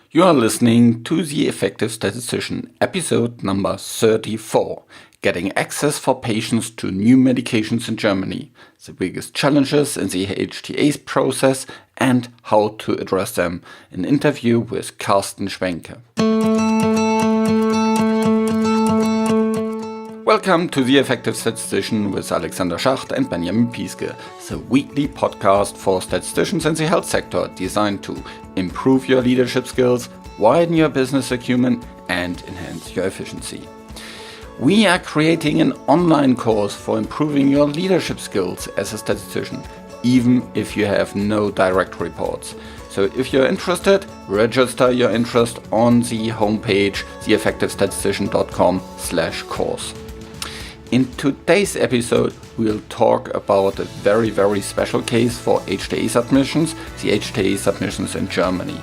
You are listening to The Effective Statistician, episode number 34, Getting Access for Patients to New Medications in Germany, the biggest challenges in the HTA process and how to address them, an interview with Andreas Schwenke. Welcome to The Effective Statistician with Alexander Schacht and Benjamin Pieske, the weekly podcast for statisticians in the health sector designed to improve your leadership skills, widen your business acumen, and enhance your efficiency. We are creating an online course for improving your leadership skills as a statistician, even if you have no direct reports. So if you're interested, register your interest on the homepage theeffectivestatistician.com/course. In today's episode, we'll talk about a very, very special case for HTA submissions, the HTA submissions in Germany.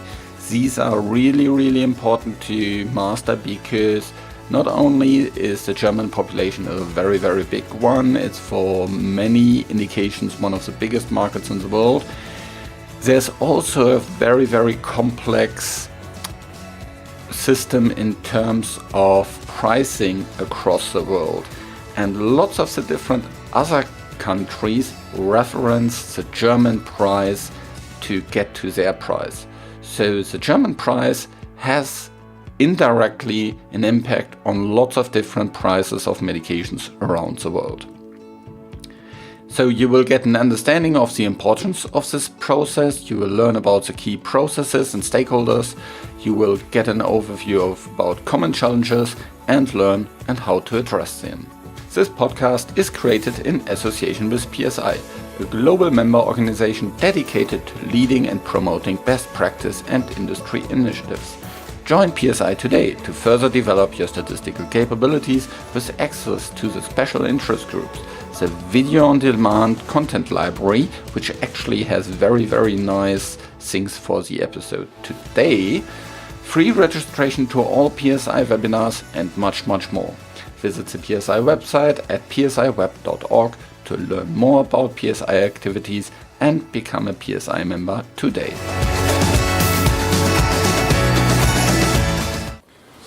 These are really, really important to master because not only is the German population a very, very big one, it's for many indications one of the biggest markets in the world. There's also a very, very complex system in terms of pricing across the world. And lots of the different other countries reference the German price to get to their price. So the German price has indirectly an impact on lots of different prices of medications around the world. So you will get an understanding of the importance of this process, you will learn about the key processes and stakeholders, you will get an overview about common challenges and learn and how to address them. This podcast is created in association with PSI, a global member organization dedicated to leading and promoting best practice and industry initiatives. Join PSI today to further develop your statistical capabilities with access to the special interest groups, the video-on-demand content library, which actually has very, very nice things for the episode today, free registration to all PSI webinars, and much, much more. Visit the PSI website at psiweb.org to learn more about PSI activities and become a PSI member today.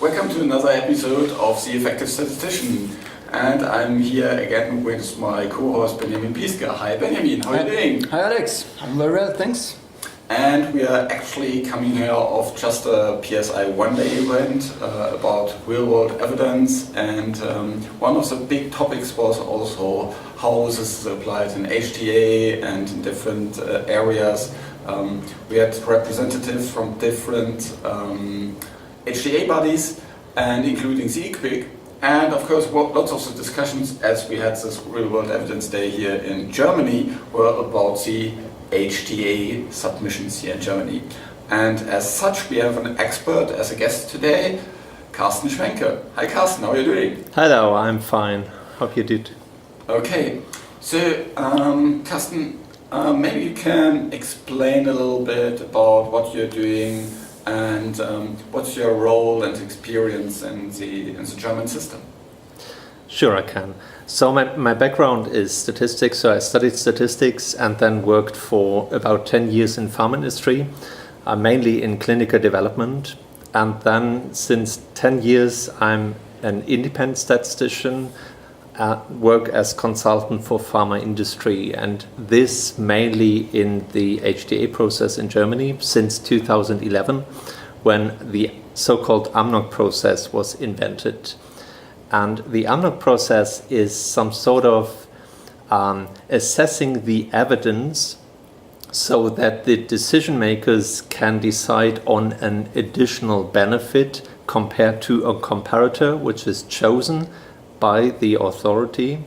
Welcome to another episode of The Effective Statistician. And I'm here again with my co-host Benjamin Pieske. Hi Benjamin, how are you doing? Hi Alex, I'm very well, thanks. And we are actually coming here off just a PSI one-day event about real-world evidence, and one of the big topics was also how this is applied in HTA and in different areas. We had representatives from different HTA bodies, and including the EQUIC, and of course lots of the discussions, as we had this real-world evidence day here in Germany, were about the HTA submissions here in Germany. And as such, we have an expert as a guest today, Andreas Schwenke. Hi Carsten, how are you doing? Hello, I'm fine. Hope you did. Okay, so Carsten, maybe you can explain a little bit about what you're doing and what's your role and experience in the German system. Sure, I can. So my background is statistics, so I studied statistics and then worked for about 10 years in pharma industry, mainly in clinical development. And then since 10 years I'm an independent statistician, work as consultant for pharma industry, and this mainly in the HTA process in Germany since 2011, when the so-called AMNOG process was invented. And the AMNOG process is some sort of assessing the evidence so that the decision makers can decide on an additional benefit compared to a comparator which is chosen by the authority.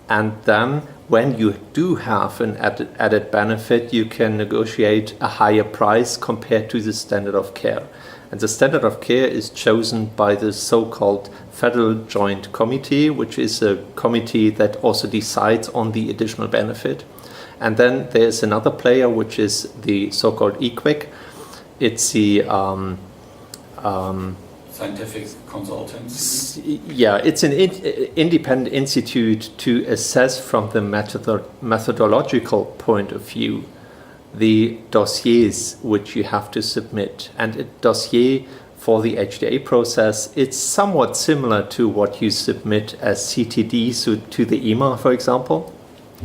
And then when you do have an added benefit, you can negotiate a higher price compared to the standard of care. And the standard of care is chosen by the so-called Federal Joint Committee, which is a committee that also decides on the additional benefit. And then there's another player, which is the so-called EQUIC. It's the scientific consultants. Yeah, it's an independent institute to assess from the methodological point of view the dossiers which you have to submit. And a dossier for the HTA process, it's somewhat similar to what you submit as CTD to the EMA, for example.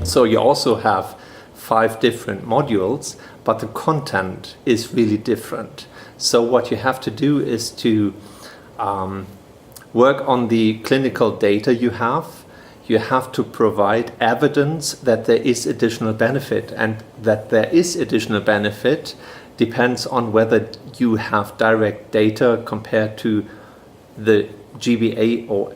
So you also have 5 different modules, but the content is really different. So what you have to do is to work on the clinical data you have. You have to provide evidence that there is additional benefit, and that there is additional benefit depends on whether you have direct data compared to the GBA or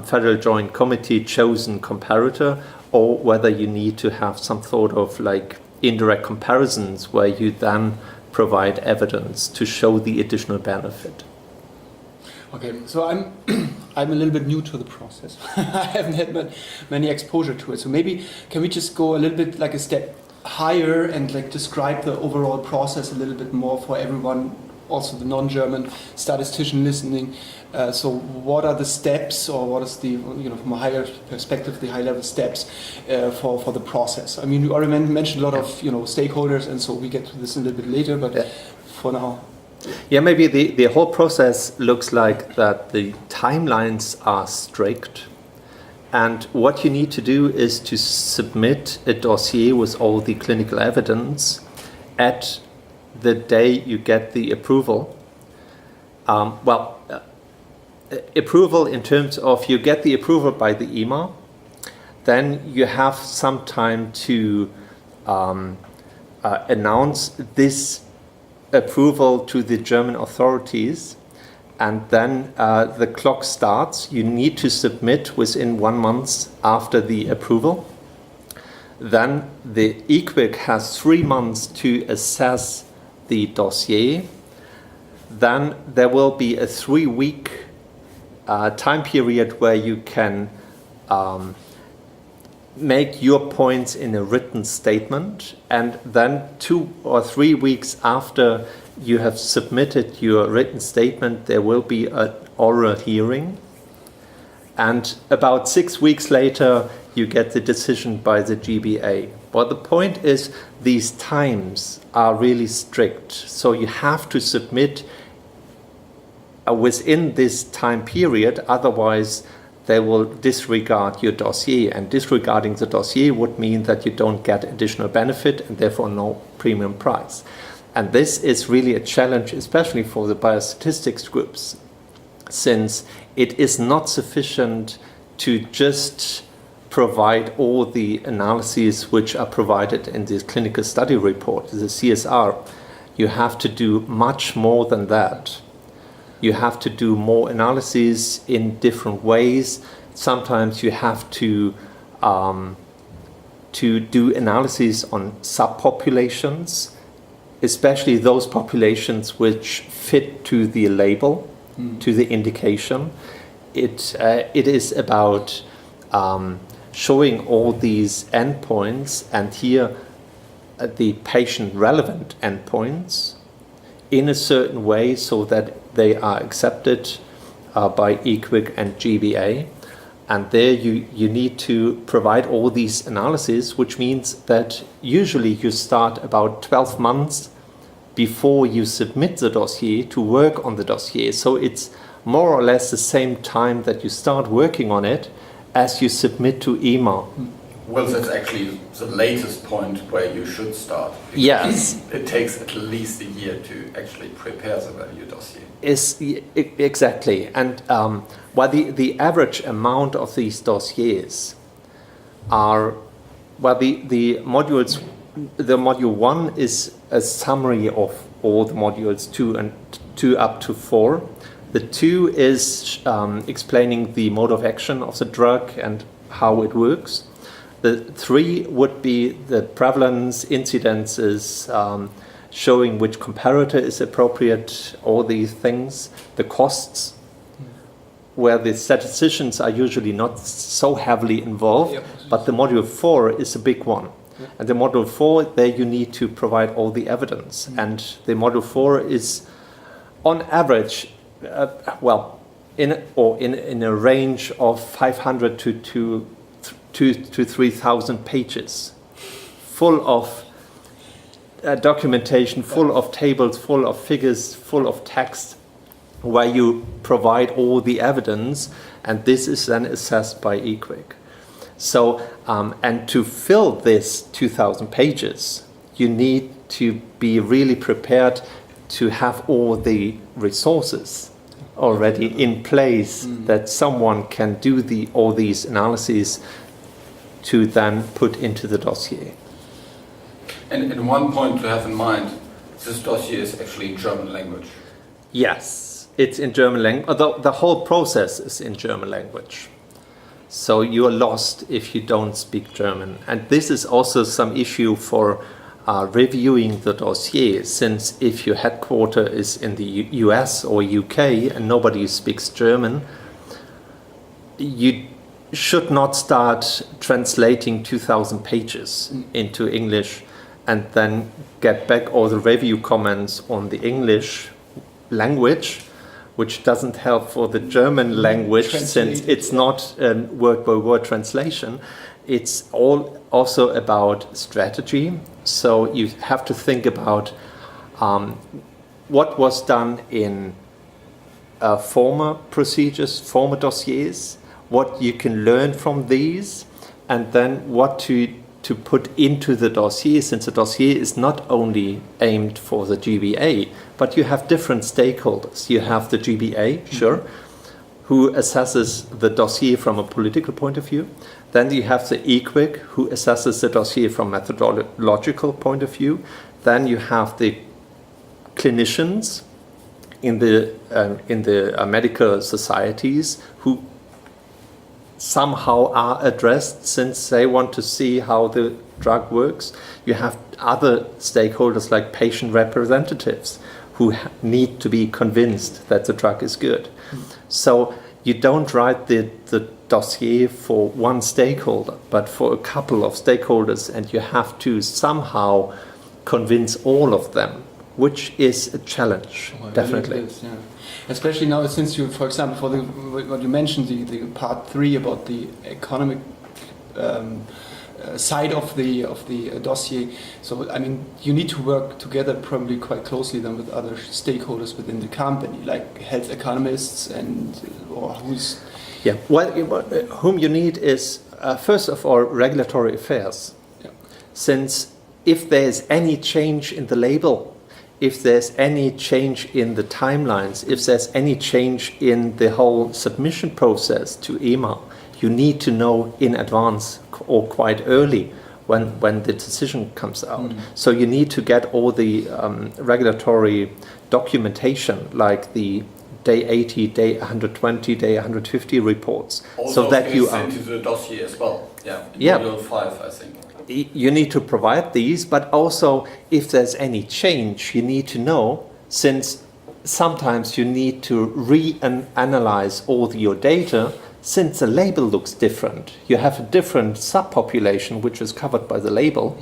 Federal Joint Committee chosen comparator, or whether you need to have some sort of like indirect comparisons where you then provide evidence to show the additional benefit. Okay, so I'm I'm a little bit new to the process. I haven't had many exposure to it. So maybe can we just go a little bit like a step higher and like describe the overall process a little bit more for everyone, also the non-German statistician listening. So what are the steps, or what is the, from a higher perspective, the high-level steps for the process? I mean, you already mentioned a lot of stakeholders, and so we get to this a little bit later. But for now. Yeah, maybe the whole process looks like that the timelines are strict, and what you need to do is to submit a dossier with all the clinical evidence at the day you get the approval. Approval in terms of you get the approval by the EMA, then you have some time to announce this approval to the German authorities, and then the clock starts. You need to submit within 1 month after the approval. Then the EQUIC has 3 months to assess the dossier. Then there will be a 3-week time period where you can make your points in a written statement, and then 2 or 3 weeks after you have submitted your written statement, there will be an oral hearing, and about 6 weeks later you get the decision by the GBA. But the point is, these times are really strict, so you have to submit within this time period, otherwise they will disregard your dossier, and disregarding the dossier would mean that you don't get additional benefit and therefore no premium price. And this is really a challenge, especially for the biostatistics groups, since it is not sufficient to just provide all the analyses which are provided in this clinical study report, the CSR. You have to do much more than that. You have to do more analyses in different ways. Sometimes you have to do analyses on subpopulations, especially those populations which fit to the label, to the indication. It is about showing all these endpoints, and here the patient-relevant endpoints, in a certain way so that they are accepted by EQUIC and GBA. And there you need to provide all these analyses, which means that usually you start about 12 months before you submit the dossier to work on the dossier. So it's more or less the same time that you start working on it as you submit to EMA. Well, that's actually the latest point where you should start. Yes. It takes at least a year to actually prepare the value dossier. Exactly. And while the average amount of these dossiers are, the modules, the module 1 is a summary of all the modules 2 up to 4. The 2 is explaining the mode of action of the drug and how it works. The 3 would be the prevalence, incidences, showing which comparator is appropriate, all these things, the costs, where the statisticians are usually not so heavily involved, but the module 4 is a big one. And the module 4, there you need to provide all the evidence. And the module 4 is, on average, in a range of 500 to 3,000 pages, full of documentation full of tables, full of figures, full of text, where you provide all the evidence, and this is then assessed by EQUIC. So, and to fill this 2,000 pages, you need to be really prepared to have all the resources already in place, that someone can do all these analyses to then put into the dossier. And one point to have in mind, this dossier is actually in German language. Yes, it's in German language. Although the whole process is in German language. So you are lost if you don't speak German. And this is also some issue for reviewing the dossier, since if your headquarter is in the US or UK and nobody speaks German, you should not start translating 2,000 pages into English and then get back all the review comments on the English language, which doesn't help for the German language since it's not a word-by-word translation. It's all also about strategy. So you have to think about what was done in former procedures, former dossiers, what you can learn from these, and then what to put into the dossier, since the dossier is not only aimed for the GBA, but you have different stakeholders. You have the GBA, sure, who assesses the dossier from a political point of view. Then you have the EQUIC, who assesses the dossier from a methodological point of view. Then you have the clinicians in the medical societies who somehow are addressed, since they want to see how the drug works. You have other stakeholders like patient representatives who need to be convinced that the drug is good. So you don't write the dossier for one stakeholder, but for a couple of stakeholders, and you have to somehow convince all of them, which is a challenge, definitely. It is, yeah. Especially now, since you, for example, for what you mentioned, the part 3 about the economic side of the dossier. So I mean, you need to work together probably quite closely then with other stakeholders within the company, like health economists or who's. Yeah. Well, whom you need is first of all regulatory affairs. Yeah. Since if there is any change in the label, if there's any change in the timelines, if there's any change in the whole submission process to EMA, you need to know in advance or quite early when the decision comes out. So you need to get all the regulatory documentation, like the day 80, day 120, day 150 reports. Also so that you are into the dossier as well. Yeah. Yeah. Module 5, I think. You need to provide these, but also if there's any change, you need to know, since sometimes you need to reanalyze all your data, since the label looks different. You have a different subpopulation which is covered by the label,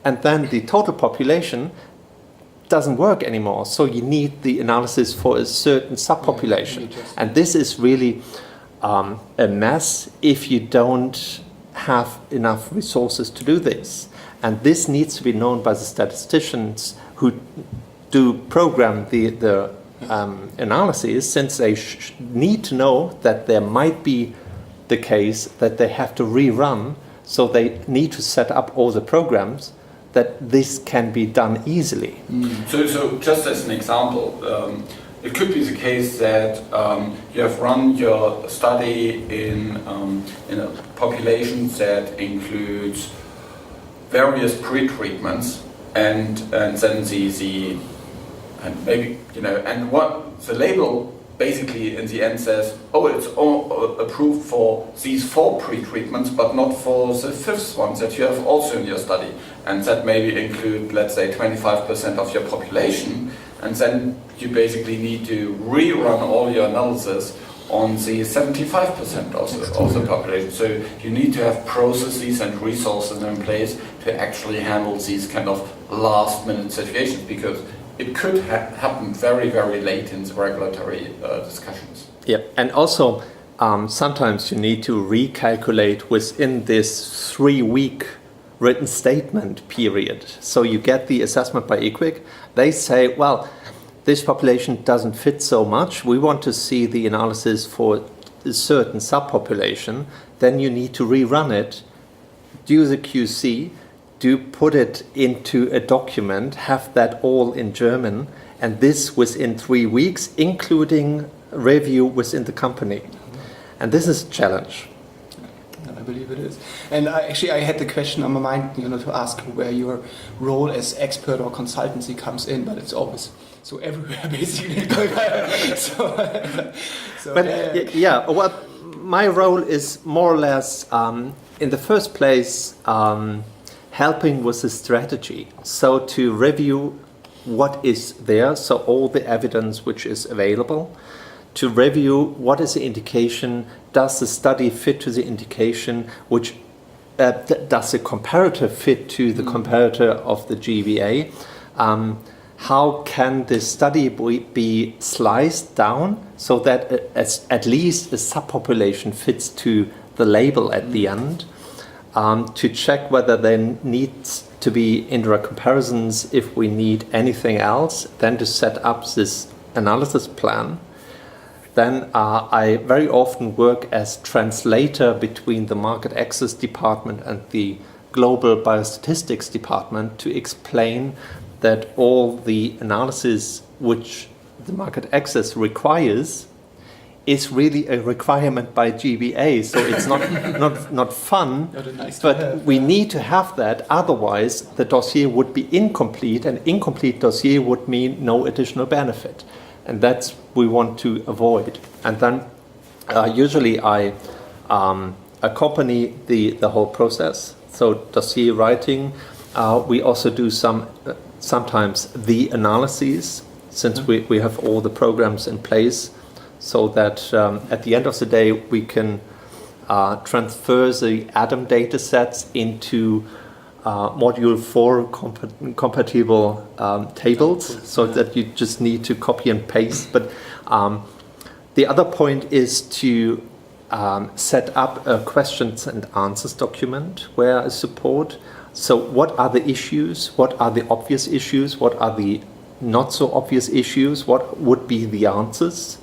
and then the total population doesn't work anymore. So you need the analysis for a certain subpopulation, and this is really a mess if you don't have enough resources to do this. And this needs to be known by the statisticians who do program the analyses, since they need to know that there might be the case that they have to rerun, so they need to set up all the programs that this can be done easily. So just as an example, it could be the case that you have run your study in a population that includes various pre-treatments, and then and maybe and what the label basically in the end says, oh, it's all approved for these 4 pre-treatments, but not for the 5th one that you have also in your study, and that maybe include, let's say, 25% of your population. And then you basically need to rerun all your analysis on the 75% of the population. So you need to have processes and resources in place to actually handle these kind of last-minute situations, because it could happen very, very late in the regulatory discussions. Yeah, and also sometimes you need to recalculate within this 3-week written statement period. So you get the assessment by EQUIC. They say, well, this population doesn't fit so much. We want to see the analysis for a certain subpopulation. Then you need to rerun it, do the QC, put it into a document, have that all in German, and this within 3 weeks, including review within the company. And this is a challenge. I believe it is. And I had the question on my mind, to ask where your role as expert or consultancy comes in, but it's always so everywhere, basically. Well, my role is more or less, in the first place, helping with the strategy. So to review what is there, so all the evidence which is available, to review what is the indication, does the study fit to the indication, which does the comparator fit to the comparator of the GBA, how can the study be sliced down so that at least a subpopulation fits to the label at the end, to check whether there needs to be indirect comparisons, if we need anything else, then to set up this analysis plan. Then I very often work as translator between the market access department and the global biostatistics department to explain that all the analysis which the market access requires is really a requirement by GBA. So it's not fun, but we need to have that. Otherwise, the dossier would be incomplete, and incomplete dossier would mean no additional benefit. And that's we want to avoid. And then usually I accompany the whole process. So dossier writing, we also do sometimes the analyses, since we have all the programs in place, so that at the end of the day we can transfer the ADAM data sets into module 4 compatible tables, so that you just need to copy and paste. But the other point is to set up a questions and answers document where I support. So what are the issues? What are the obvious issues? What are the not so obvious issues? What would be the answers?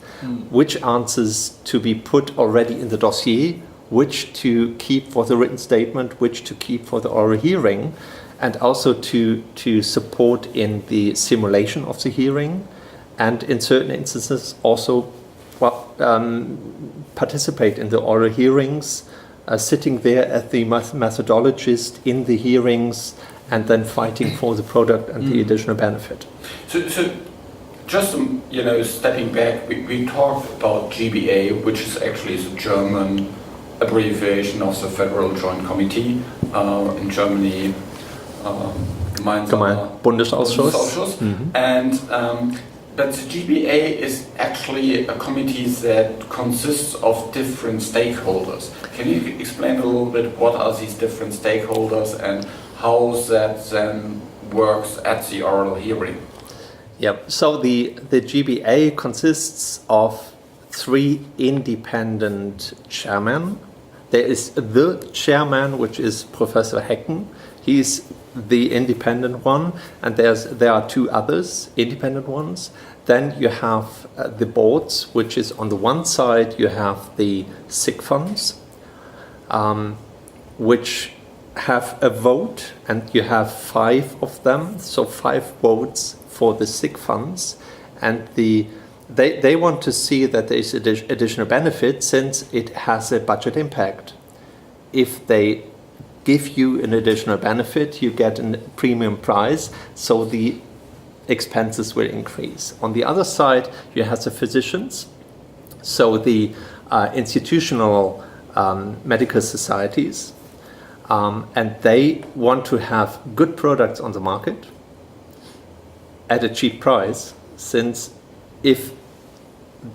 Which answers to be put already in the dossier? Which to keep for the written statement? Which to keep for the oral hearing? And also to support in the simulation of the hearing, and in certain instances also participate in the oral hearings, sitting there as the methodologist in the hearings, and then fighting for the product and the additional benefit. So just stepping back, we talked about GBA, which is actually the German abbreviation of the Federal Joint Committee in Germany. Bundesausschuss. And but the GBA is actually a committee that consists of different stakeholders. Can you explain a little bit what are these different stakeholders and how that then works at the oral hearing? Yeah, so the GBA consists of 3 independent chairmen. There is the chairman, which is Professor Hecken. He's the independent one, and there are 2 others, independent ones. Then you have the boards, which is on the one side you have the sick funds, which have a vote, and you have 5 of them, so 5 votes for the sick funds, and they want to see that there is additional benefit since it has a budget impact. If they give you an additional benefit, you get a premium price, so the expenses will increase. On the other side, you have the physicians, so the institutional medical societies, and they want to have good products on the market at a cheap price, since if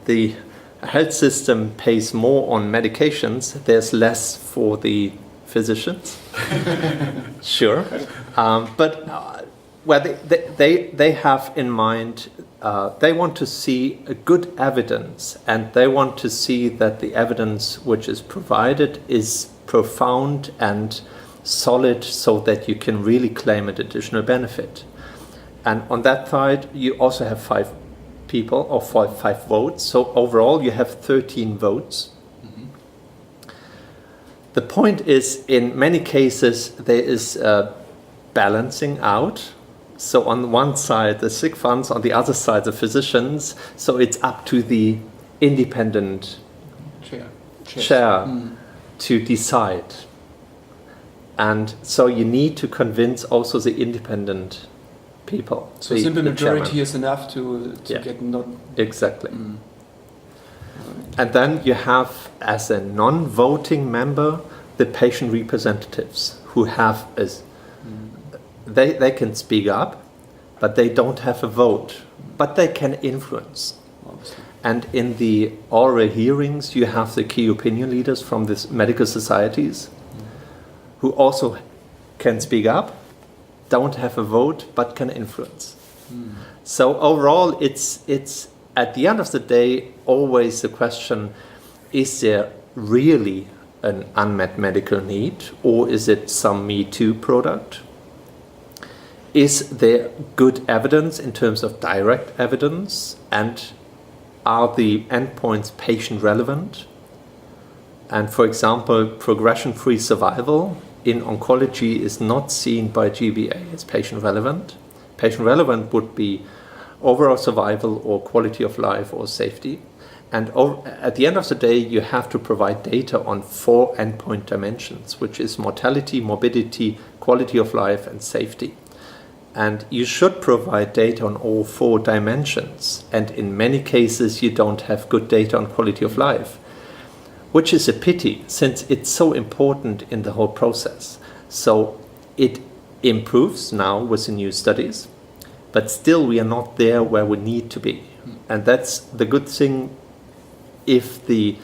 the health system pays more on medications, there's less for the physicians. Sure. But they have in mind, they want to see a good evidence, and they want to see that the evidence which is provided is profound and solid so that you can really claim an additional benefit. And on that side, you also have 5 people or 5 votes. So overall, you have 13 votes. The point is, in many cases, there is a balancing out. So on one side, the sick funds, on the other side, the physicians. So it's up to the independent chair to decide. And so you need to convince also the independent people. So simple majority is enough to get not... Exactly. And then you have, as a non-voting member, the patient representatives who have they can speak up, but they don't have a vote, but they can influence. Obviously. And in the oral hearings, you have the key opinion leaders from the medical societies who also can speak up, don't have a vote, but can influence. So overall, it's at the end of the day, always the question, is there really an unmet medical need, or is it some Me Too product? Is there good evidence in terms of direct evidence, and are the endpoints patient relevant? And for example, progression-free survival in oncology is not seen by GBA as patient relevant. Patient relevant would be overall survival or quality of life or safety. And at the end of the day, you have to provide data on 4 endpoint dimensions, which is mortality, morbidity, quality of life, and safety. And you should provide data on all 4 dimensions. And in many cases, you don't have good data on quality of life, which is a pity since it's so important in the whole process. So it improves now with the new studies, but still we are not there where we need to be. And that's the good thing. If the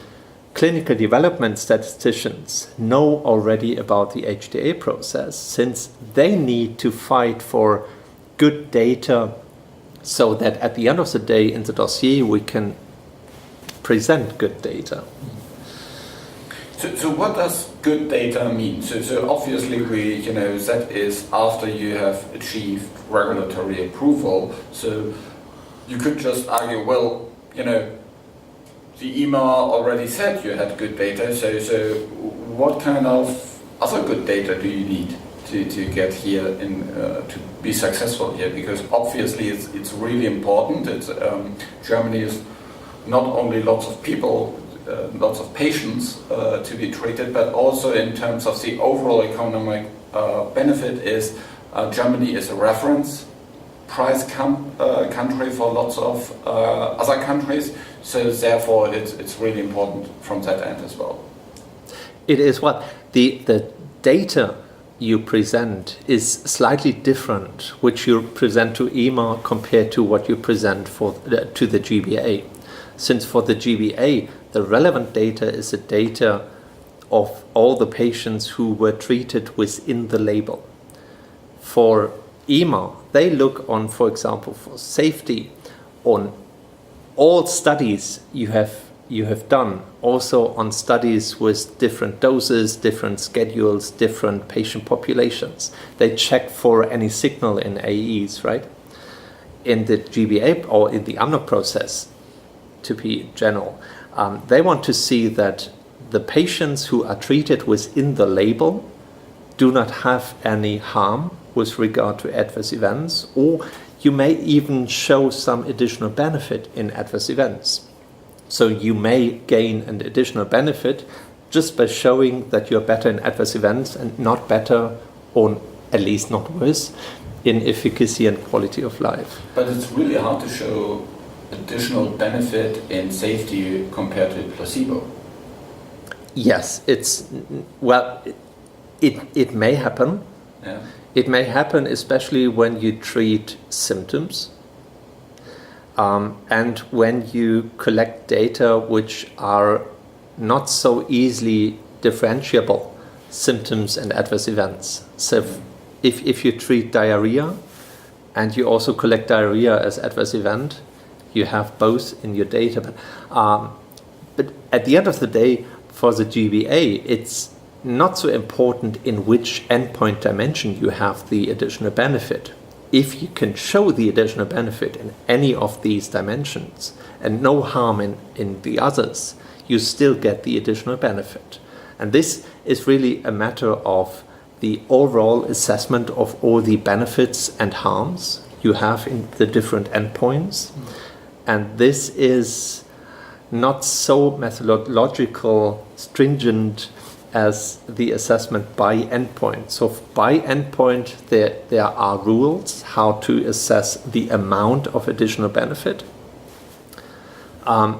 clinical development statisticians know already about the HTA process, since they need to fight for good data so that at the end of the day in the dossier we can present good data. So what does good data mean? So obviously that is after you have achieved regulatory approval. So you could just argue, well, the EMA already said you had good data, so what kind of other good data do you need to get here to be successful here? Because obviously it's really important. Germany is not only lots of people, lots of patients to be treated, but also in terms of the overall economic benefit is Germany is a reference price country for lots of other countries. So therefore, it's really important from that end as well. It is what the data you present is slightly different, which you present to EMA compared to what you present to the GBA. Since for the GBA, the relevant data is the data of all the patients who were treated within the label. For EMA, they look on, for example, for safety on all studies you have done, also on studies with different doses, different schedules, different patient populations. They check for any signal in AEs, right? In the GBA or in the AMNOG process, to be general, they want to see that the patients who are treated within the label do not have any harm with regard to adverse events, or you may even show some additional benefit in adverse events. So you may gain an additional benefit just by showing that you're better in adverse events and not better, or at least not worse, in efficacy and quality of life. But it's really hard to show additional benefit in safety compared to placebo. Yes, it may happen. Yeah. It may happen especially when you treat symptoms and when you collect data which are not so easily differentiable, symptoms and adverse events. So if you treat diarrhea and you also collect diarrhea as adverse event, you have both in your data. But at the end of the day, for the GBA, not so important in which endpoint dimension you have the additional benefit. If you can show the additional benefit in any of these dimensions and no harm in the others, you still get the additional benefit. And this is really a matter of the overall assessment of all the benefits and harms you have in the different endpoints. And this is not so methodological, stringent as the assessment by endpoint. So by endpoint, there are rules how to assess the amount of additional benefit.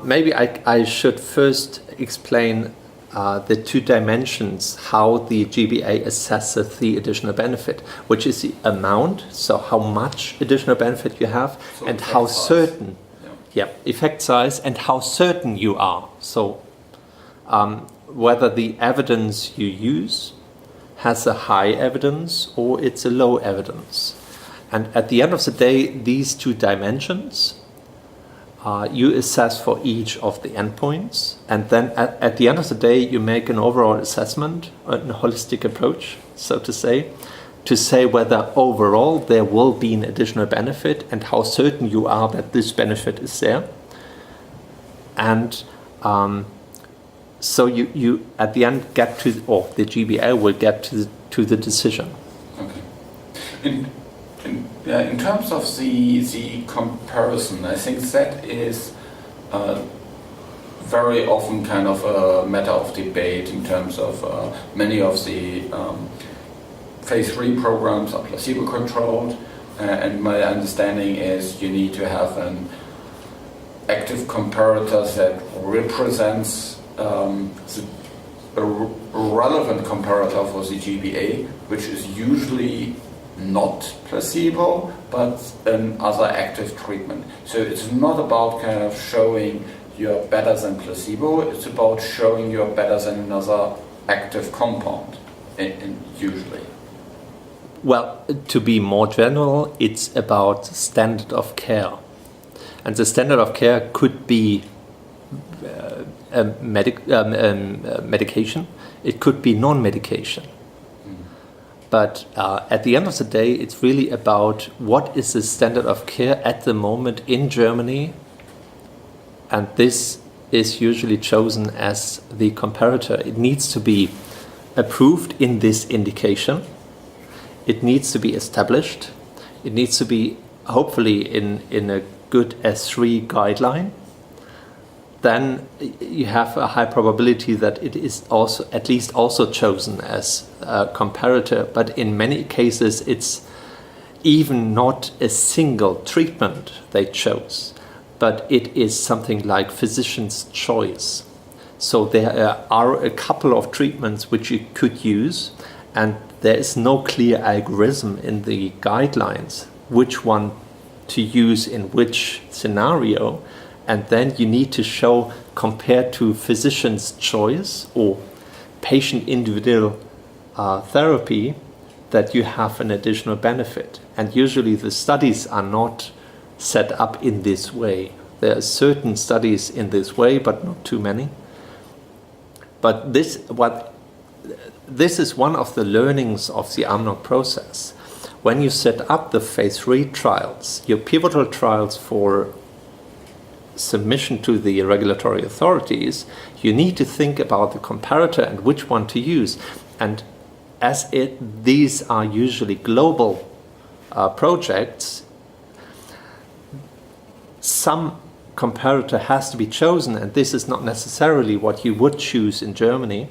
Maybe I should first explain the two dimensions how the GBA assesses the additional benefit, which is the amount, so how much additional benefit you have, so and how certain, effect size, and how certain you are. So whether the evidence you use has a high evidence or it's a low evidence. And at the end of the day, these two dimensions you assess for each of the endpoints, and then at the end of the day you make an overall assessment, a holistic approach, so to say whether overall there will be an additional benefit and how certain you are that this benefit is there. And so you at the end get to, or the GBA will get to the decision. Okay. In terms of the comparison, I think that is very often kind of a matter of debate in terms of many of the phase 3 programs are placebo controlled, and my understanding is you need to have an active comparator that represents a relevant comparator for the GBA, which is usually not placebo, but another active treatment. So it's not about kind of showing you're better than placebo, it's about showing you're better than another active compound, usually. Well, to be more general, it's about standard of care. And the standard of care could be medication, it could be non-medication. But at the end of the day, it's really about what is the standard of care at the moment in Germany, and this is usually chosen as the comparator. It needs to be approved in this indication. It needs to be established. It needs to be hopefully in a good S3 guideline. Then you have a high probability that it is also at least also chosen as a comparator. But in many cases, it's even not a single treatment they chose, but it is something like physician's choice. So there are a couple of treatments which you could use, and there is no clear algorithm in the guidelines which one to use in which scenario. And then you need to show, compared to physician's choice or patient individual therapy, that you have an additional benefit. And usually the studies are not set up in this way. There are certain studies in this way, but not too many. But this is one of the learnings of the AMNOG process. When you set up the phase 3 trials, your pivotal trials for submission to the regulatory authorities, you need to think about the comparator and which one to use. And as these are usually global projects, some comparator has to be chosen, and this is not necessarily what you would choose in Germany,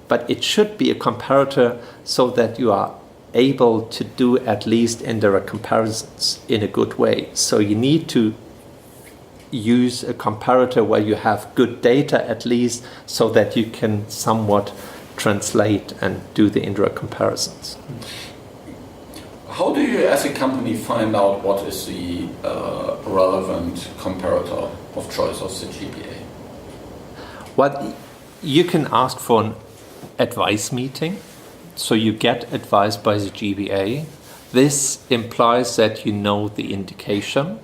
but it should be a comparator so that you are able to do at least indirect comparisons in a good way. So you need to use a comparator where you have good data at least, so that you can somewhat translate and do the indirect comparisons. How do you as a company find out what is the relevant comparator of choice of the GBA? Well, you can ask for an advice meeting, so you get advice by the GBA. This implies that you know the indication,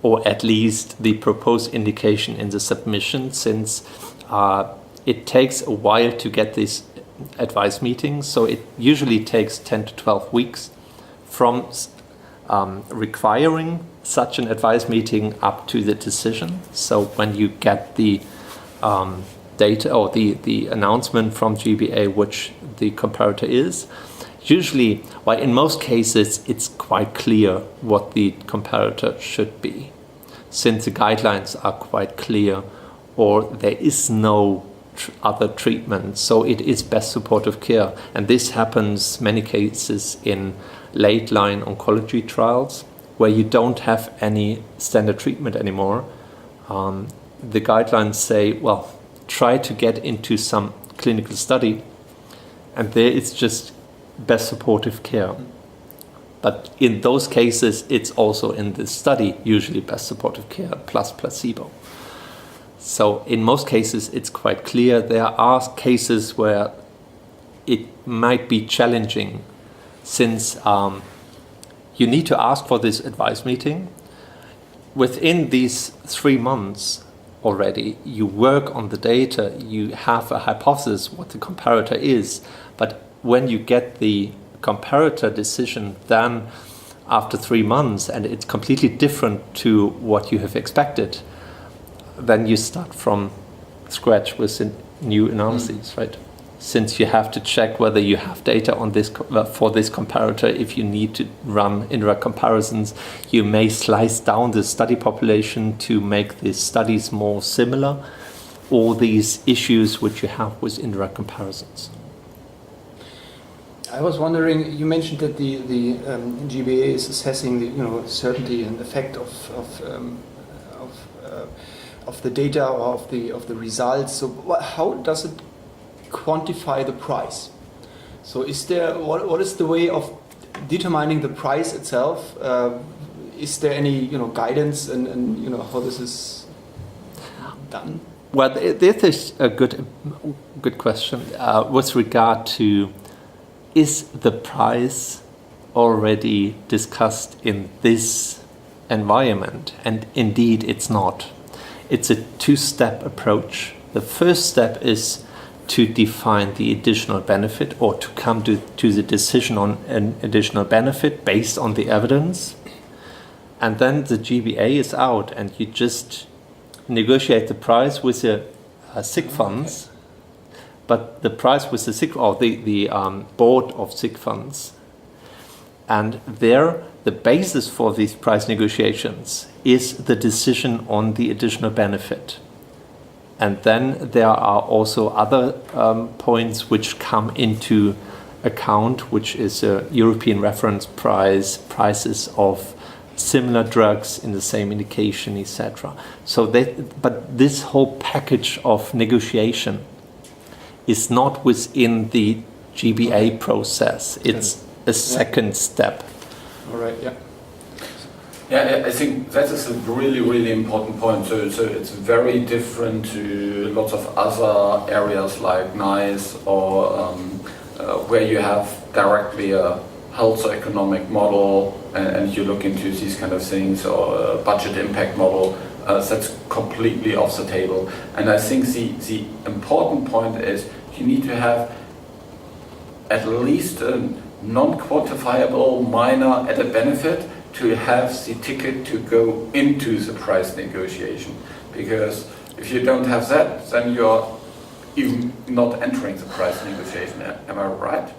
or at least the proposed indication in the submission, since it takes a while to get this advice meetings. So it usually takes 10 to 12 weeks from requiring such an advice meeting up to the decision. So when you get the data or the announcement from GBA which the comparator is, usually, well, in most cases, it's quite clear what the comparator should be, since the guidelines are quite clear, or there is no other treatment. So it is best supportive care. And this happens many cases in late line oncology trials where you don't have any standard treatment anymore. The guidelines say, well, try to get into some clinical study, and there it's just best supportive care. But in those cases, it's also in the study usually best supportive care plus placebo. So in most cases, it's quite clear. There are cases where it might be challenging, since you need to ask for this advice meeting. Within these 3 months already, you work on the data, you have a hypothesis what the comparator is, but when you get the comparator decision then after 3 months and it's completely different to what you have expected, then you start from scratch with new analyses, right? Since you have to check whether you have data on this for this comparator. If you need to run indirect comparisons, you may slice down the study population to make the studies more similar. All these issues which you have with indirect comparisons. I was wondering, you mentioned that the GBA is assessing the certainty and effect of the data or of the results. So how does it quantify the price? So is there what is the way of determining the price itself? Is there any guidance and how this is done? Well, this is a good question with regard to, is the price already discussed in this environment? And indeed it's not. It's a two-step approach. The first step is to define the additional benefit, or to come to the decision on an additional benefit based on the evidence. And then the GBA is out and you just negotiate the price with the sick funds. But the price with the sick, or the board of sick funds. And there, the basis for these price negotiations is the decision on the additional benefit. And then there are also other points which come into account, which is a European reference price, prices of similar drugs in the same indication, etc. So but this whole package of negotiation is not within the GBA process. It's a second step. All right, yeah. Yeah, I think that is a really, really important point. So it's very different to lots of other areas like NICE or where you have directly a health economic model and you look into these kind of things, or a budget impact model. That's completely off the table. And I think the important point is you need to have at least a non-quantifiable minor added benefit to have the ticket to go into the price negotiation. Because if you don't have that, then you're even not entering the price negotiation. Am I right?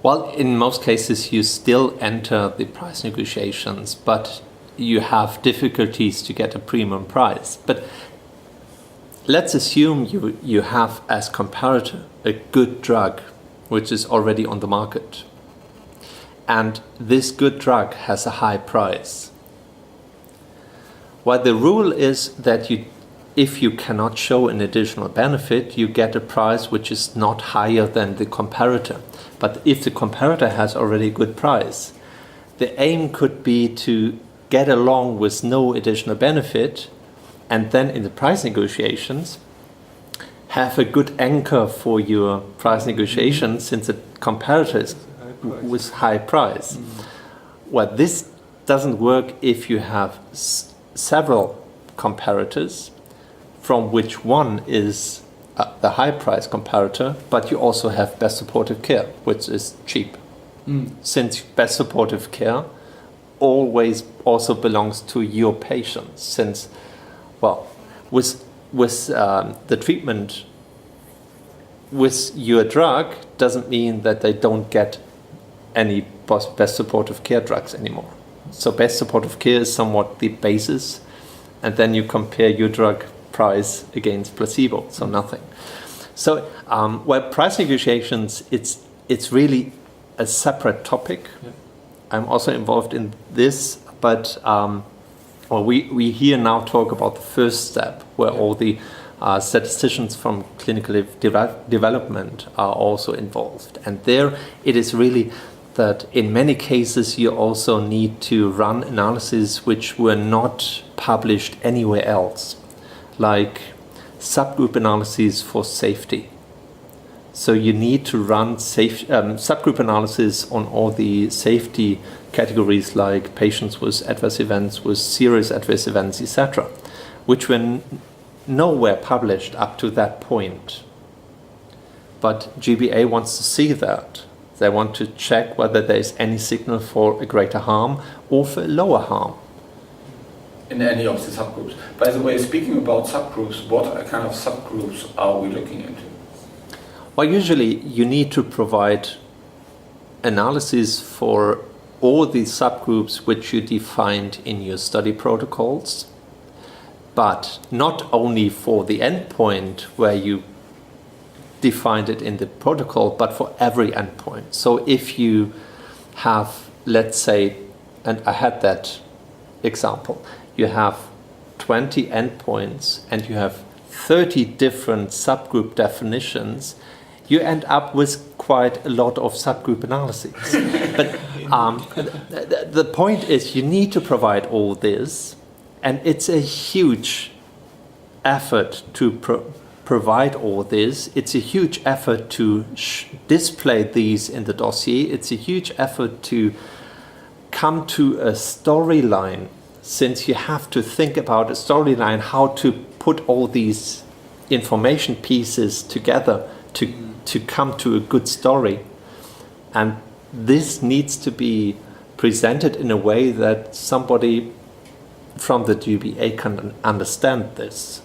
Well, in most cases you still enter the price negotiations, but you have difficulties to get a premium price. But let's assume you have as comparator a good drug which is already on the market. And this good drug has a high price. Well, the rule is that if you cannot show an additional benefit, you get a price which is not higher than the comparator. But if the comparator has already a good price, the aim could be to get along with no additional benefit, and then in the price negotiations have a good anchor for your price negotiations, since the comparator is with high price. Well, this doesn't work if you have several comparators from which one is the high price comparator, but you also have best supportive care, which is cheap. Since best supportive care always also belongs to your patients, since, well, with the treatment with your drug doesn't mean that they don't get any best supportive care drugs anymore. So best supportive care is somewhat the basis, and then you compare your drug price against placebo, so nothing. So well, price negotiations, it's really a separate topic. Yeah. I'm also involved in this, but well, we here now talk about the first step, where all the statisticians from clinical development are also involved. And there it is really that in many cases you also need to run analyses which were not published anywhere else, like subgroup analyses for safety. So you need to run subgroup analysis on all the safety categories, like patients with adverse events, with serious adverse events, etc., which were nowhere published up to that point. But GBA wants to see that. They want to check whether there is any signal for a greater harm or for a lower harm. In any of the subgroups. By the way, speaking about subgroups, what kind of subgroups are we looking into? Well, usually you need to provide analysis for all the subgroups which you defined in your study protocols, but not only for the endpoint where you defined it in the protocol, but for every endpoint. So if you have, let's say, and I had that example, you have 20 endpoints and you have 30 different subgroup definitions, you end up with quite a lot of subgroup analyses. But the point is you need to provide all this, and it's a huge effort to provide all this. It's a huge effort to display these in the dossier. It's a huge effort to come to a storyline, since you have to think about a storyline, how to put all these information pieces together to come to a good story. And this needs to be presented in a way that somebody from the GBA can understand this.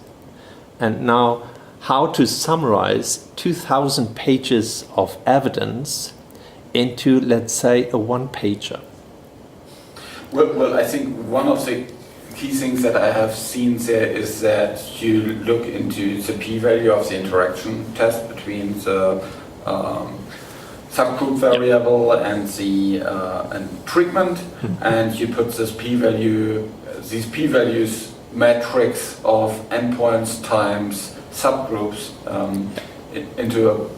And now, how to summarize 2,000 pages of evidence into, let's say, a one-pager. Well, I think one of the key things that I have seen there is that you look into the p-value of the interaction test between the subgroup variable and the and treatment, and you put this p-value, these p-values matrix of endpoints times subgroups into a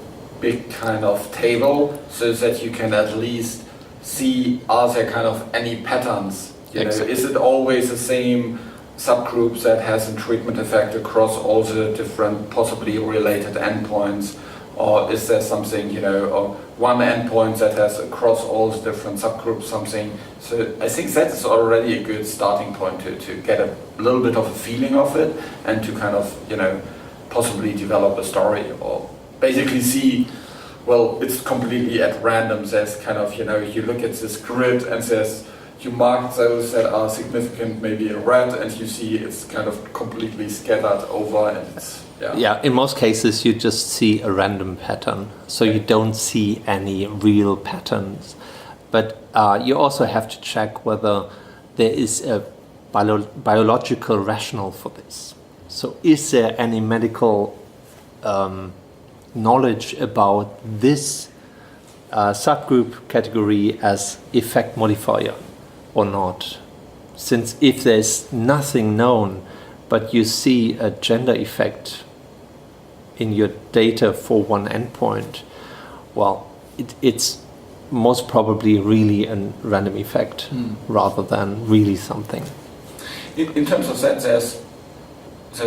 big kind of table, so that you can at least see, are there kind of any patterns? You know, is it always the same subgroups that has a treatment effect across all the different possibly related endpoints, or is there something, you know, or one endpoint that has across all the different subgroups something? So I think that is already a good starting point to get a little bit of a feeling of it, and to kind of, you know, possibly develop a story, or basically see, well, it's completely at random. There's kind of, you know, you look at this grid and there's, you mark those that are significant maybe in red, and you see it's kind of completely scattered over, and it's, yeah, in most cases you just see a random pattern, so you don't see any real patterns. But you also have to check whether there is a biological rationale for this. So is there any medical knowledge about this subgroup category as effect modifier or not? Since if there's nothing known, but you see a gender effect in your data for one endpoint, well, it's most probably really a random effect rather than really something. In terms of that, there's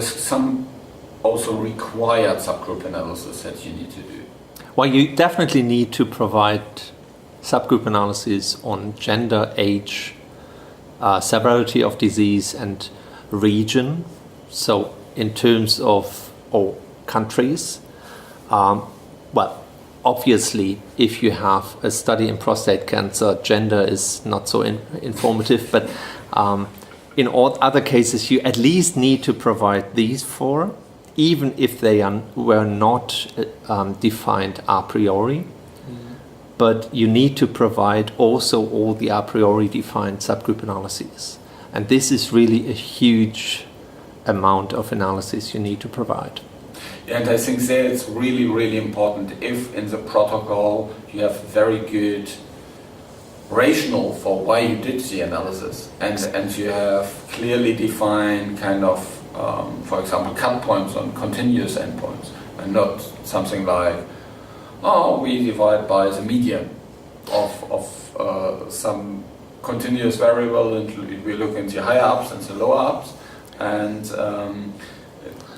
some also required subgroup analysis that you need to do. Well, you definitely need to provide subgroup analysis on gender, age, severity of disease, and region. So in terms of, countries. Well, obviously, if you have a study in prostate cancer, gender is not so informative, but in all other cases, you at least need to provide these four, even if they were not defined a priori. But you need to provide also all the a priori defined subgroup analyses. And this is really a huge amount of analysis you need to provide. And I think there it's really, really important if in the protocol you have very good rationale for why you did the analysis, and you have clearly defined kind of, for example, cut points on continuous endpoints, and not something like, oh, we divide by the median of some continuous variable, and we look into higher ups and the lower ups, and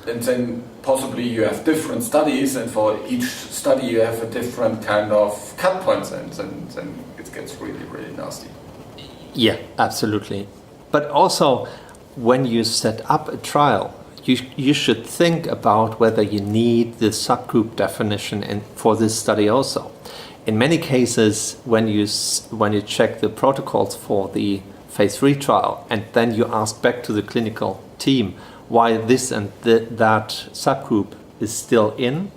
then possibly you have different studies, and for each study you have a different kind of cut points, and then it gets really, really nasty. Yeah, absolutely. But also, when you set up a trial, you should think about whether you need the subgroup definition for this study also. In many cases, when you check the protocols for the phase 3 trial, and then you ask back to the clinical team why this and that subgroup is still in,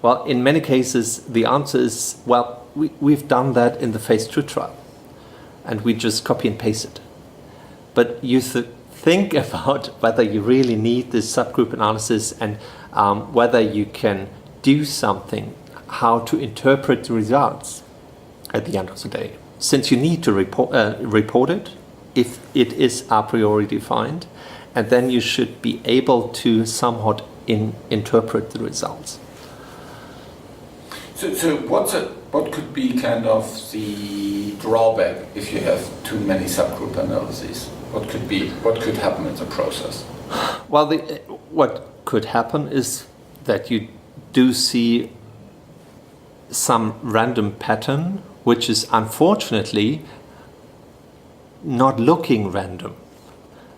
well, in many cases, the answer is, well, we've done that in the phase 2 trial, and we just copy and paste it. But you think about whether you really need this subgroup analysis, and whether you can do something, how to interpret the results at the end of the day. Since you need to report it, if it is a priori defined, and then you should be able to somewhat interpret the results. So what could be kind of the drawback if you have too many subgroup analyses? What could happen in the process? Well, what could happen is that you do see some random pattern, which is unfortunately not looking random.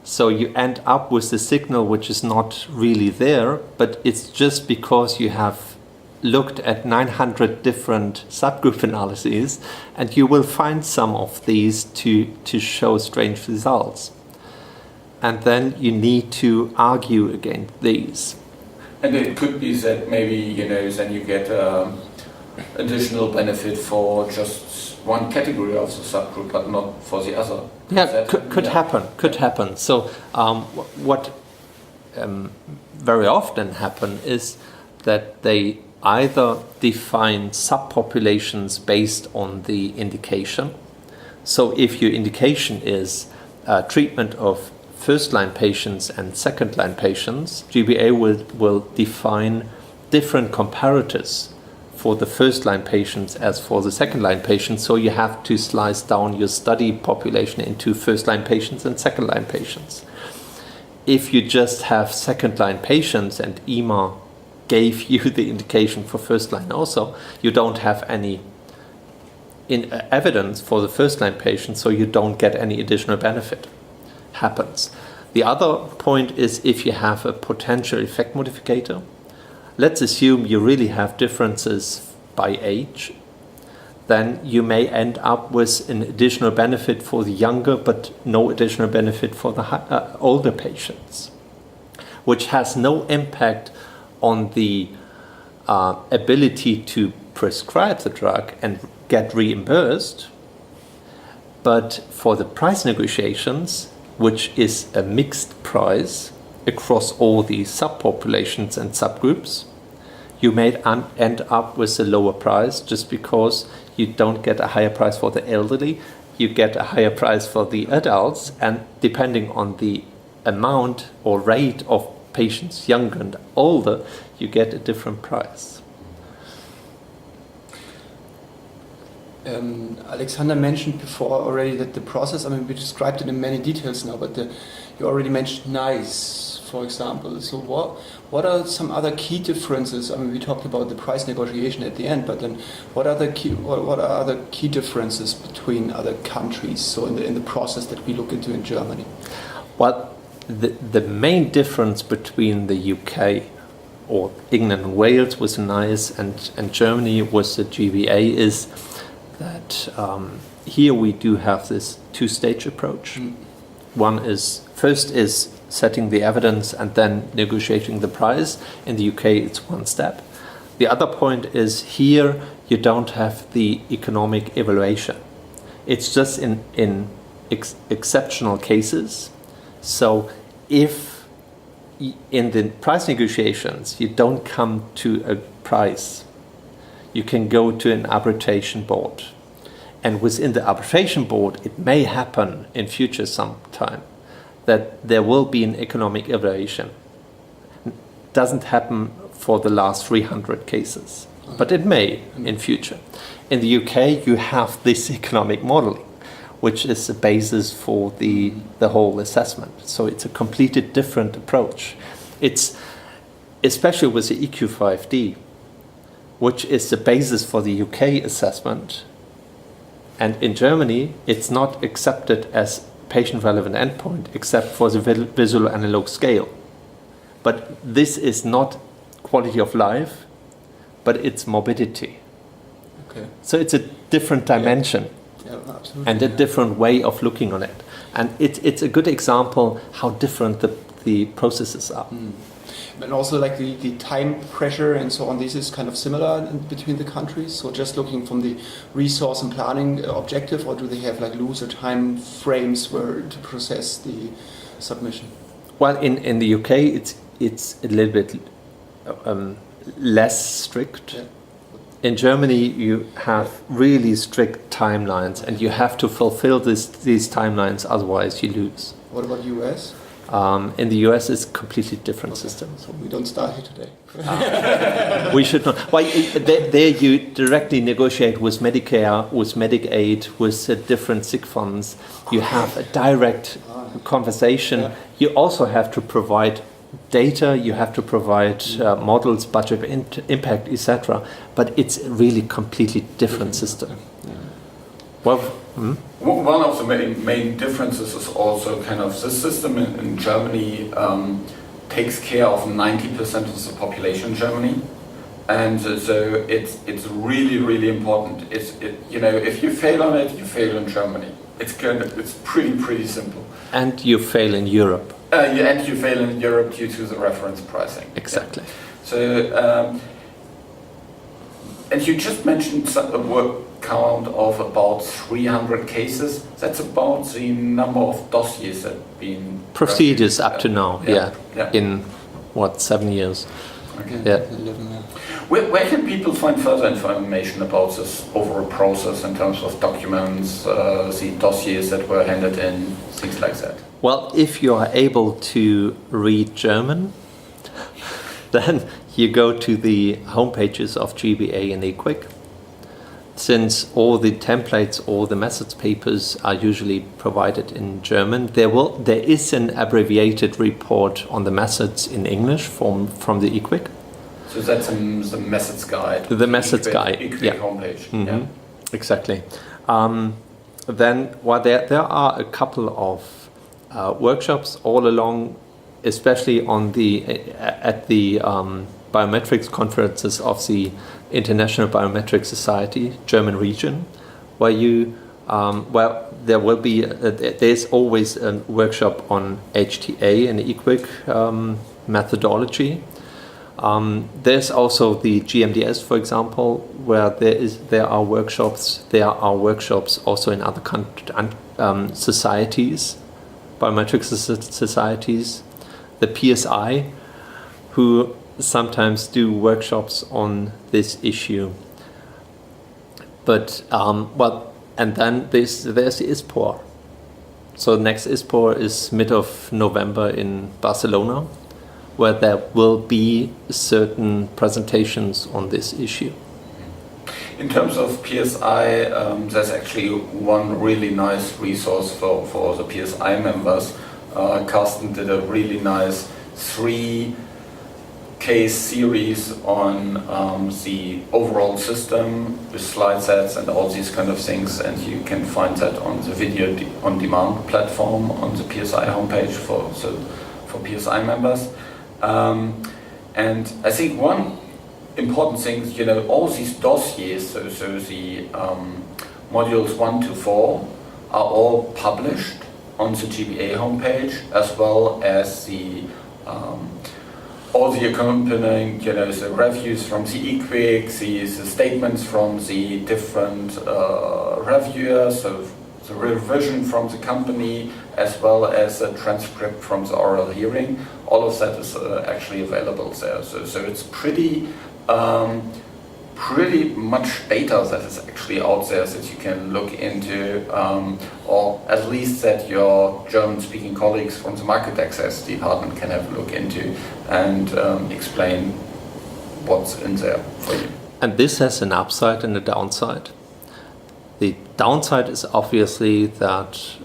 So you end up with the signal which is not really there, but it's just because you have looked at 900 different subgroup analyses, and you will find some of these to show strange results. And then you need to argue against these. And it could be that maybe, then you get additional benefit for just one category of the subgroup, but not for the other. Yeah, could happen. So what very often happen is that they either define subpopulations based on the indication. So if your indication is treatment of first-line patients and second-line patients, GBA will define different comparators for the first-line patients as for the second-line patients. So you have to slice down your study population into first-line patients and second-line patients. If you just have second-line patients and EMA gave you the indication for first-line also, you don't have any evidence for the first-line patients, so you don't get any additional benefit. Happens. The other point is if you have a potential effect modificator. Let's assume you really have differences by age, then you may end up with an additional benefit for the younger, but no additional benefit for the older patients, which has no impact on the ability to prescribe the drug and get reimbursed. But for the price negotiations, which is a mixed price across all the subpopulations and subgroups, you may end up with a lower price just because you don't get a higher price for the elderly, you get a higher price for the adults, and depending on the amount or rate of patients younger and older, you get a different price. Alexander mentioned before already that the process, we described it in many details now, but you already mentioned NICE, for example. So what are some other key differences? We talked about the price negotiation at the end, but then what are other key differences between other countries? So in the process that we look into in Germany. Well, the main difference between the UK or England and Wales was nice, and Germany was the GBA, is that here we do have this two-stage approach. First is setting the evidence and then negotiating the price. In the UK, it's one step. The other point is here you don't have the economic evaluation. It's just in exceptional cases. So if in the price negotiations you don't come to a price, you can go to an arbitration board. And within the arbitration board, it may happen in future sometime that there will be an economic evaluation. It doesn't happen for the last 300 cases, but it may in future. In the UK, you have this economic modeling, which is the basis for the whole assessment. So it's a completely different approach. It's especially with the EQ5D, which is the basis for the UK assessment. And in Germany, it's not accepted as patient-relevant endpoint except for the visual analog scale. But this is not quality of life, but it's morbidity. Okay. So it's a different dimension. Yeah, absolutely. And a different way of looking on it. And it's a good example how different the processes are. And also like the time pressure and so on, this is kind of similar between the countries? So just looking from the resource and planning objective, or do they have like looser time frames where to process the submission? Well, in the UK, it's a little bit less strict. Yeah. In Germany, you have really strict timelines, and you have to fulfill these timelines, otherwise you lose. What about US? In the US, it's a completely different system. So we don't start here today. We should not. Well, there you directly negotiate with Medicare, with Medicaid, with different sick funds. You have a direct conversation. Yeah. You also have to provide data, you have to provide models, budget impact, etc. But it's a really completely different system. Yeah. Well, One of the main differences is also kind of the system in Germany takes care of 90% of the population in Germany, and so it's really important. If you fail on it, you fail in Germany. It's pretty simple. and you fail in Europe. And you fail in Europe due to the reference pricing. Exactly. Yeah. So, and you just mentioned a word count of about 300 cases. That's about the number of dossiers that have been Procedures up to now, Yeah. in 7 years? Okay. Yeah. 11, yeah. Where can people find further information about this overall process in terms of documents, the dossiers that were handed in, things like that? Well, if you are able to read German, then you go to the homepages of GBA and EQUIC. Since all the templates, all the methods papers are usually provided in German, there is an abbreviated report on the methods in English from the EQUIC. So that's the methods guide. The methods guide, EQUIC yeah. homepage. Mm-hmm. Yeah. Exactly. Then, there are a couple of workshops all along, especially at the biometrics conferences of the International Biometric Society German region, where there will be there's always a workshop on HTA and EQUIC methodology. There's also the GMDS, for example, where there are workshops. There are workshops also in other societies, biometric societies. The PSI, who sometimes do workshops on this issue. But and then there's the ISPOR. So next ISPOR is mid of November in Barcelona, where there will be certain presentations on this issue. In terms of PSI, there's actually one really nice resource for the PSI members. Carsten did a really nice 3-case series on the overall system with slide sets and all these kind of things, and you can find that on the video on demand platform on the PSI homepage for PSI members. And I think one important thing, all these dossiers, so the modules 1 to 4 are all published on the GBA homepage, as well as the all the accompanying, the reviews from the eQuick, the statements from the different reviewers, so the revision from the company, as well as a transcript from the oral hearing. All of that is actually available there. So it's pretty much data that is actually out there that you can look into, or at least that your German-speaking colleagues from the market access department can have a look into and explain what's in there for you. And this has an upside and a downside. The downside is obviously that,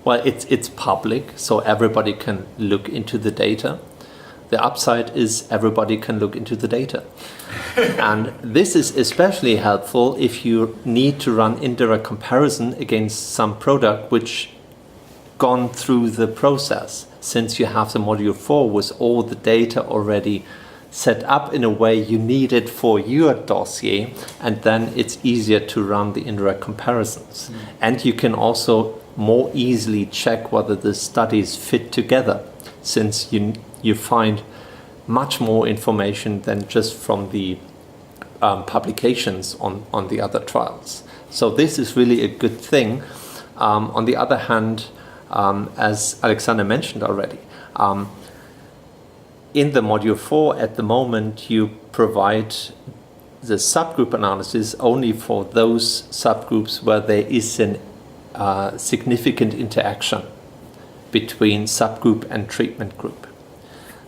it's public, so everybody can look into the data. The upside is everybody can look into the data. And this is especially helpful if you need to run indirect comparison against some product which gone through the process, since you have the module 4 with all the data already set up in a way you need it for your dossier, and then it's easier to run the indirect comparisons. And you can also more easily check whether the studies fit together, since you find much more information than just from the publications on the other trials. So this is really a good thing. On the other hand, as Alexander mentioned already, in the module 4 at the moment you provide the subgroup analysis only for those subgroups where there is an significant interaction between subgroup and treatment group.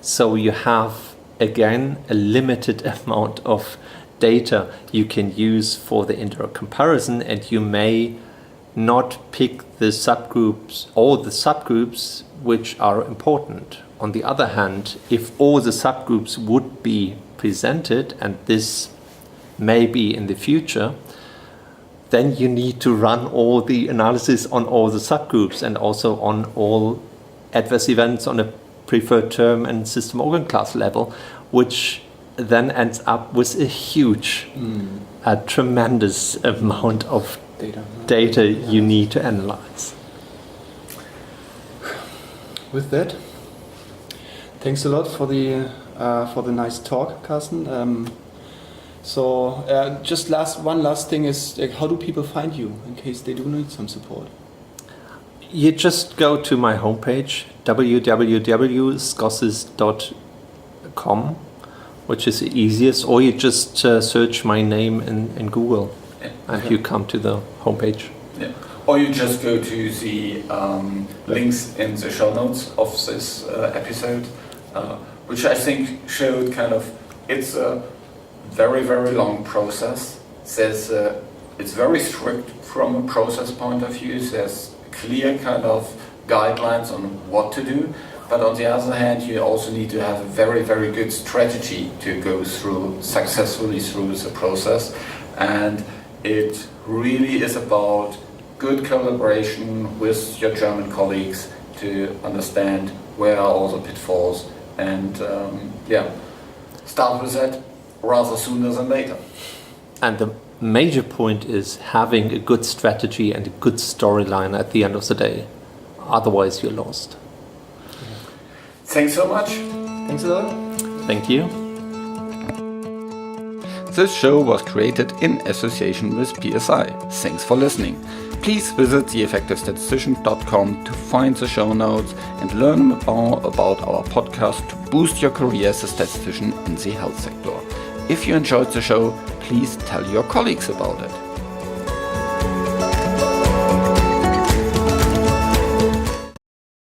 So you have, again, a limited amount of data you can use for the indirect comparison, and you may not pick the subgroups, all the subgroups which are important. On the other hand, if all the subgroups would be presented, and this may be in the future, then you need to run all the analysis on all the subgroups and also on all adverse events on a preferred term and system organ class level, which then ends up with a huge, a tremendous amount of data you need to analyze. With that, thanks a lot for the nice talk, Carsten. Just one last thing is, how do people find you in case they do need some support? You just go to my homepage, www.scosses.com, which is the easiest, or you just search my name in Google, and you come to the homepage. Yeah. Or you just go to the links in the show notes of this episode, which I think showed it's a very, very long process. It's very strict from a process point of view. There's clear guidelines on what to do, but on the other hand, you also need to have a very, very good strategy to go successfully through the process, and it really is about good collaboration with your German colleagues to understand where are all the pitfalls, and start with that rather sooner than later. And the major point is having a good strategy and a good storyline at the end of the day. Otherwise, you're lost. Thanks so much. Thanks a lot. Thank you. This show was created in association with PSI. Thanks for listening. Please visit theeffectivestatistician.com to find the show notes and learn more about our podcast to boost your career as a statistician in the health sector. If you enjoyed the show, please tell your colleagues about it.